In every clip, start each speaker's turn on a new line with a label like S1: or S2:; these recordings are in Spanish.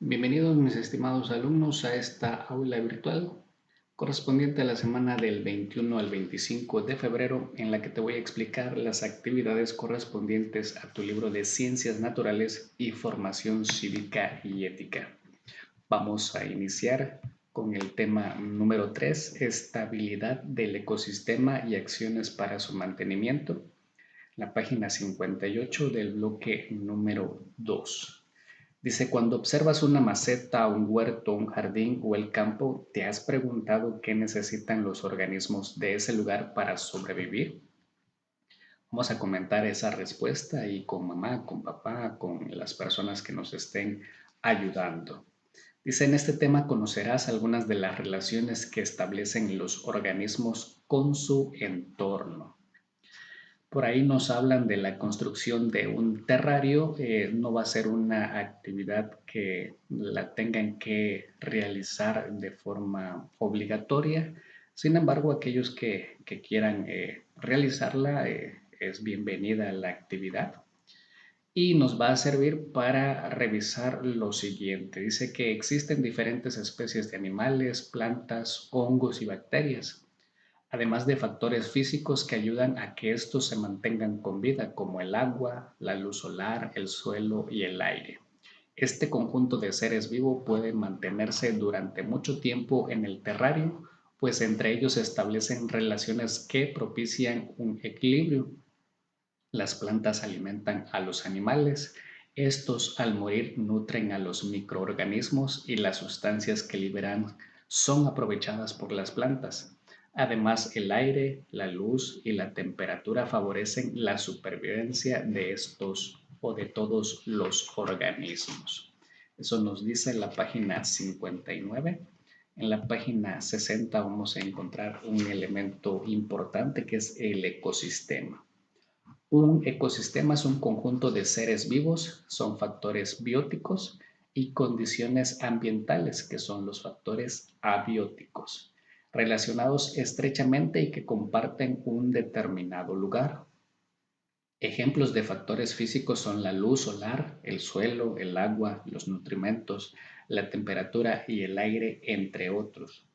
S1: Bienvenidos mis estimados alumnos a esta aula virtual correspondiente a la semana del 21 al 25 de febrero en la que te voy a explicar las actividades correspondientes a tu libro de Ciencias Naturales y Formación Cívica y Ética. Vamos a iniciar con el tema número 3, estabilidad del ecosistema y acciones para su mantenimiento, la página 58 del bloque número 2. Dice, cuando observas una maceta, un huerto, un jardín o el campo, ¿te has preguntado qué necesitan los organismos de ese lugar para sobrevivir? Vamos a comentar esa respuesta y con mamá, con papá, con las personas que nos estén ayudando. Dice, en este tema conocerás algunas de las relaciones que establecen los organismos con su entorno. Por ahí nos hablan de la construcción de un terrario. No va a ser una actividad que la tengan que realizar de forma obligatoria. Sin embargo, aquellos que quieran realizarla, es bienvenida la actividad. Y nos va a servir para revisar lo siguiente. Dice que existen diferentes especies de animales, plantas, hongos y bacterias, además de factores físicos que ayudan a que estos se mantengan con vida, como el agua, la luz solar, el suelo y el aire. Este conjunto de seres vivos puede mantenerse durante mucho tiempo en el terrario, pues entre ellos se establecen relaciones que propician un equilibrio. Las plantas alimentan a los animales, estos al morir nutren a los microorganismos y las sustancias que liberan son aprovechadas por las plantas. Además, el aire, la luz y la temperatura favorecen la supervivencia de estos o de todos los organismos. Eso nos dice la página 59. En la página 60 vamos a encontrar un elemento importante que es el ecosistema. Un ecosistema es un conjunto de seres vivos, son factores bióticos y condiciones ambientales, que son los factores abióticos, relacionados estrechamente y que comparten un determinado lugar. Ejemplos de factores físicos son la luz solar, el suelo, el agua, los nutrimentos, la temperatura y el aire, entre otros.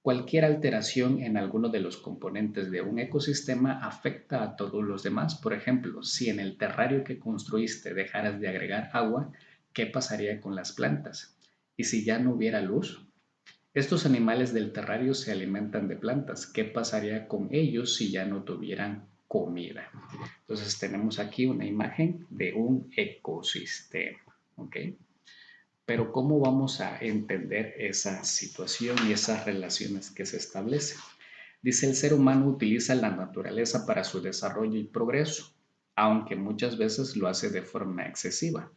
S1: Cualquier alteración en alguno de los componentes de un ecosistema afecta a todos los demás. Por ejemplo, si en el terrario que construiste dejaras de agregar agua, ¿qué pasaría con las plantas? Y si ya no hubiera luz, estos animales del terrario se alimentan de plantas. ¿Qué pasaría con ellos si ya no tuvieran comida? Entonces tenemos aquí una imagen de un ecosistema, ¿ok? Pero ¿cómo vamos a entender esa situación y esas relaciones que se establecen? Dice, el ser humano utiliza la naturaleza para su desarrollo y progreso, aunque muchas veces lo hace de forma excesiva.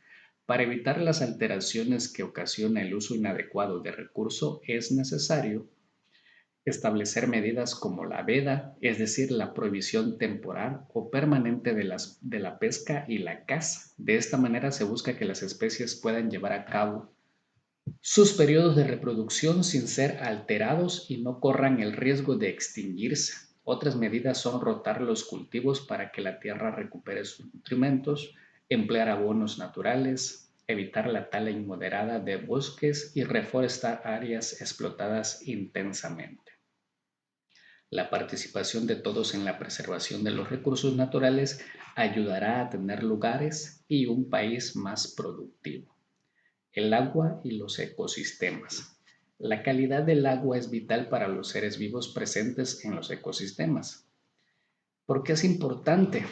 S1: Para evitar las alteraciones que ocasiona el uso inadecuado de recursos, es necesario establecer medidas como la veda, es decir, la prohibición temporal o permanente de la pesca y la caza. De esta manera se busca que las especies puedan llevar a cabo sus periodos de reproducción sin ser alterados y no corran el riesgo de extinguirse. Otras medidas son rotar los cultivos para que la tierra recupere sus nutrimentos, emplear abonos naturales, evitar la tala inmoderada de bosques y reforestar áreas explotadas intensamente. La participación de todos en la preservación de los recursos naturales ayudará a tener lugares y un país más productivo. El agua y los ecosistemas. La calidad del agua es vital para los seres vivos presentes en los ecosistemas. ¿Por qué es importante?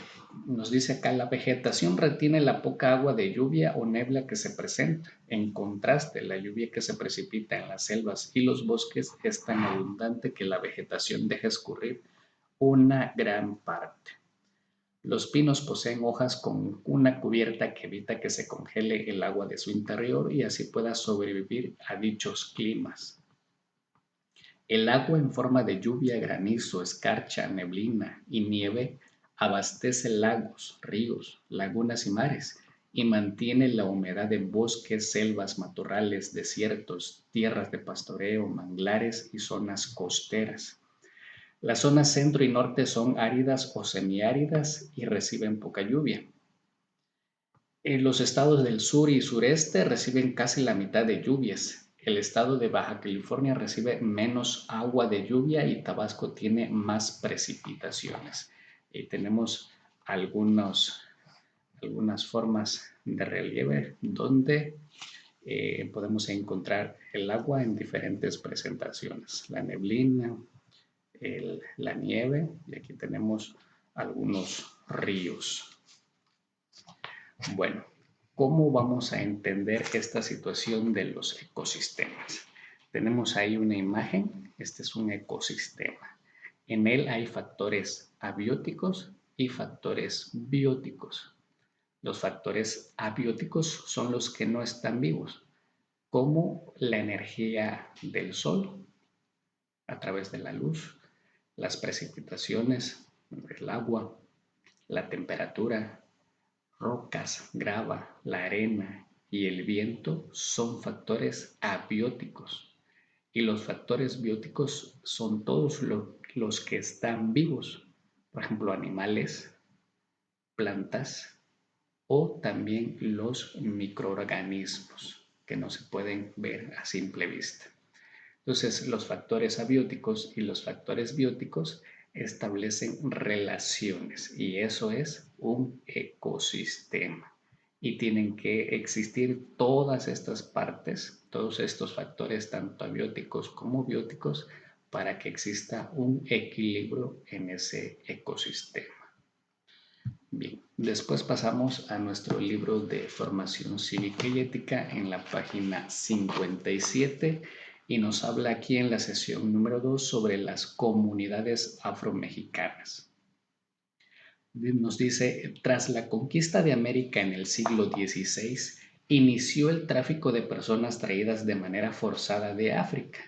S1: Nos dice acá, la vegetación retiene la poca agua de lluvia o nebla que se presenta. En contraste, la lluvia que se precipita en las selvas y los bosques es tan abundante que la vegetación deja escurrir una gran parte. Los pinos poseen hojas con una cubierta que evita que se congele el agua de su interior y así pueda sobrevivir a dichos climas. El agua en forma de lluvia, granizo, escarcha, neblina y nieve abastece lagos, ríos, lagunas y mares y mantiene la humedad en bosques, selvas, matorrales, desiertos, tierras de pastoreo, manglares y zonas costeras. Las zonas centro y norte son áridas o semiáridas y reciben poca lluvia. Los estados del sur y sureste reciben casi la mitad de lluvias. El estado de Baja California recibe menos agua de lluvia y Tabasco tiene más precipitaciones. Tenemos algunas formas de relieve donde podemos encontrar el agua en diferentes presentaciones. La neblina, la nieve y aquí tenemos algunos ríos. Bueno, ¿cómo vamos a entender esta situación de los ecosistemas? Tenemos ahí una imagen, este es un ecosistema. En él hay factores abióticos y factores bióticos. Los factores abióticos son los que no están vivos, como la energía del sol a través de la luz, las precipitaciones, el agua, la temperatura, rocas, grava, la arena y el viento son factores abióticos. Y los factores bióticos son todos los que están vivos, por ejemplo, animales, plantas o también los microorganismos que no se pueden ver a simple vista. Entonces, los factores abióticos y los factores bióticos establecen relaciones y eso es un ecosistema. Y tienen que existir todas estas partes, todos estos factores, tanto abióticos como bióticos, para que exista un equilibrio en ese ecosistema. Bien, después pasamos a nuestro libro de formación cívica y ética en la página 57 y nos habla aquí en la sesión número 2 sobre las comunidades afromexicanas. Nos dice, tras la conquista de América en el siglo XVI, inició el tráfico de personas traídas de manera forzada de África.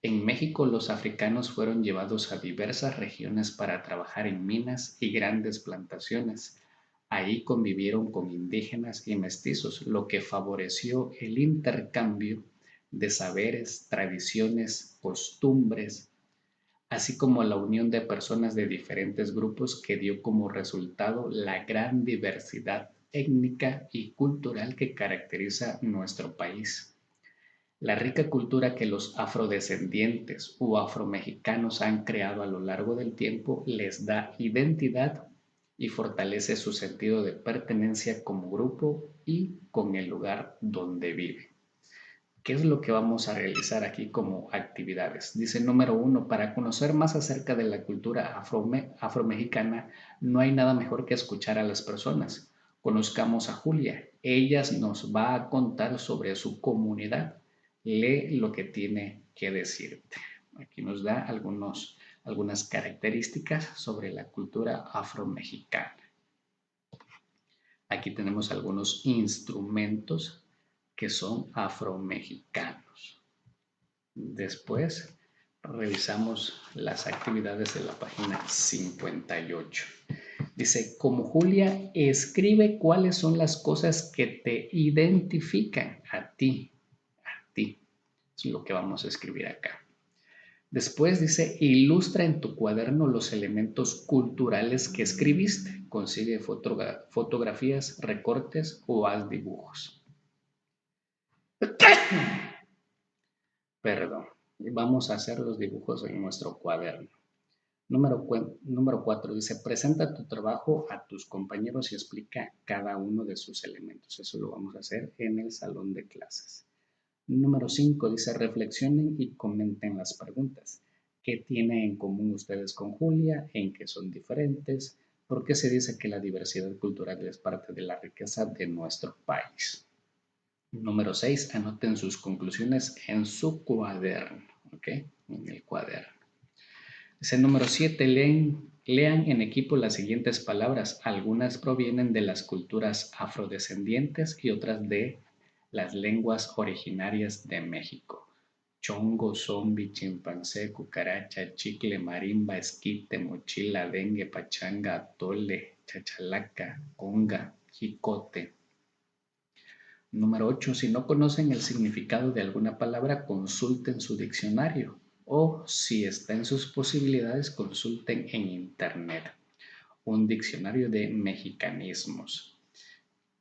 S1: En México, los africanos fueron llevados a diversas regiones para trabajar en minas y grandes plantaciones. Ahí convivieron con indígenas y mestizos, lo que favoreció el intercambio de saberes, tradiciones, costumbres, así como la unión de personas de diferentes grupos que dio como resultado la gran diversidad étnica y cultural que caracteriza nuestro país. La rica cultura que los afrodescendientes o afromexicanos han creado a lo largo del tiempo les da identidad y fortalece su sentido de pertenencia como grupo y con el lugar donde viven. ¿Qué es lo que vamos a realizar aquí como actividades? Dice número 1, para conocer más acerca de la cultura afromexicana, no hay nada mejor que escuchar a las personas. Conozcamos a Julia. Ella nos va a contar sobre su comunidad. Lee lo que tiene que decirte. Aquí nos da algunas características sobre la cultura afromexicana. Aquí tenemos algunos instrumentos que son afromexicanos. Después revisamos las actividades de la página 58. Dice, como Julia, escribe cuáles son las cosas que te identifican a ti. Es lo que vamos a escribir acá. Después dice, ilustra en tu cuaderno los elementos culturales que escribiste. Consigue fotografías, recortes o haz dibujos. Perdón. Vamos a hacer los dibujos en nuestro cuaderno. Número 4 dice, presenta tu trabajo a tus compañeros y explica cada uno de sus elementos. Eso lo vamos a hacer en el salón de clases. Número 5 dice, reflexionen y comenten las preguntas. ¿Qué tienen en común ustedes con Julia? ¿En qué son diferentes? ¿Por qué se dice que la diversidad cultural es parte de la riqueza de nuestro país? Número 6, anoten sus conclusiones en su cuaderno, ¿ok? En el cuaderno. Dice número 7, lean en equipo las siguientes palabras. Algunas provienen de las culturas afrodescendientes y otras de las lenguas originarias de México. Chongo, zombi, chimpancé, cucaracha, chicle, marimba, esquite, mochila, dengue, pachanga, atole, chachalaca, conga, jicote. Número 8. Si no conocen el significado de alguna palabra, consulten su diccionario o, si está en sus posibilidades, consulten en internet un diccionario de mexicanismos.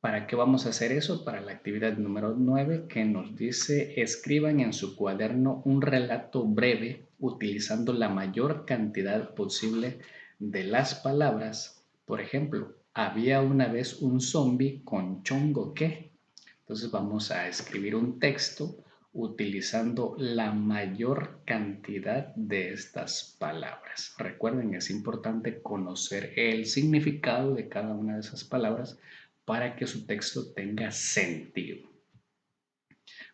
S1: ¿Para qué vamos a hacer eso? Para la actividad número 9 que nos dice escriban en su cuaderno un relato breve utilizando la mayor cantidad posible de las palabras. Por ejemplo, había una vez un zombi con chongo que. Entonces vamos a escribir un texto utilizando la mayor cantidad de estas palabras. Recuerden, es importante conocer el significado de cada una de esas palabras para que su texto tenga sentido.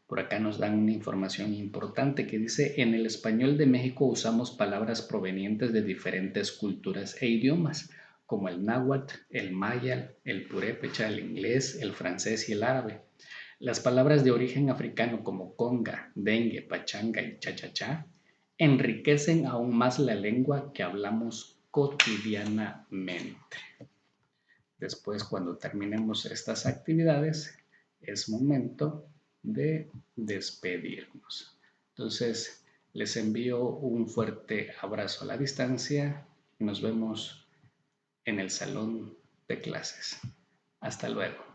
S1: Por acá nos dan una información importante que dice, en el español de México usamos palabras provenientes de diferentes culturas e idiomas, como el náhuatl, el maya, el purépecha, el inglés, el francés y el árabe. Las palabras de origen africano como conga, dengue, pachanga y cha-cha-cha enriquecen aún más la lengua que hablamos cotidianamente. Después, cuando terminemos estas actividades, es momento de despedirnos. Entonces, les envío un fuerte abrazo a la distancia y nos vemos en el salón de clases. Hasta luego.